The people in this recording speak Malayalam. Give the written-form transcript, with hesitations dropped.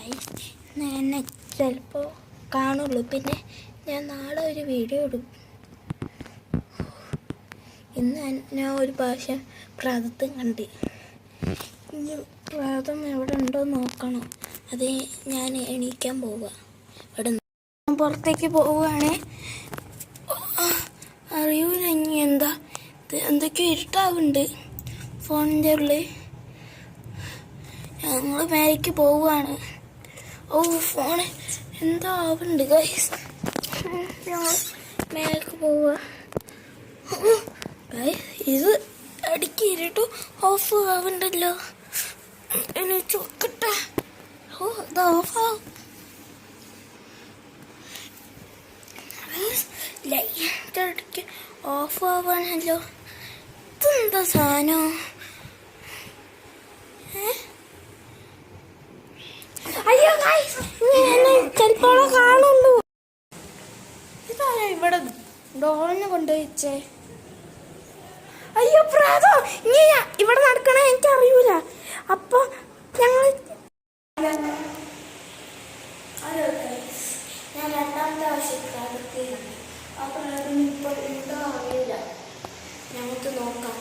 എന്നെ ചിലപ്പോൾ കാണുള്ളൂ. പിന്നെ ഞാൻ നാളെ ഒരു വീഡിയോ ഇടും. ഇന്ന് ഞാൻ ഒരു പ്രാവശ്യം പ്രേതത്തെ കണ്ട്. ഇനി പ്രേതം എവിടെ ഉണ്ടോ നോക്കണം. അത് ഞാൻ എണീക്കാൻ പോവുക. ഇവിടെ പുറത്തേക്ക് പോവുകയാണ്. അറിയൂല ഇനി എന്താ, എന്തൊക്കെയോ ഇരുട്ടാവുന്നുണ്ട് ഫോണിൻ്റെ ഉള്ളിൽ. ഞങ്ങൾ മേലേക്ക് പോവുകയാണ്. ഓ ഫോണ് എന്തോ ആവുന്നുണ്ട് ഗൈസ്. ഞങ്ങൾ മേലേക്ക് പോവുക. ഇത് അടിക്ക് ഇരുട്ടു ഓഫ് ആവുന്നുണ്ടല്ലോ. ഇനി ചോക്കട്ടെ. ഓ ഇത് ഓഫാവും. ലൈറ്റ് അടിക്ക് ഓഫ് ആവാണല്ലോ. ഇതെന്താ സാധനം? അയ്യോ ചിലപ്പോഴേ കാണുള്ളൂ. ഇതാരാ ഇവിടെ ഡോളിനെ കൊണ്ടുപോയിച്ചേ? അയ്യോ പ്രേതം ഇനി ഇവിടെ നടക്കണേ എനിക്കറിയൂല. അപ്പൊ ഞങ്ങൾ ഞാൻ രണ്ടാമത്തെ ആവശ്യത്തിലാണ്. ആ പ്രേതം ഇപ്പോൾ ഉണ്ടോ അറിയില്ല. ഞങ്ങൾക്ക് നോക്കാം.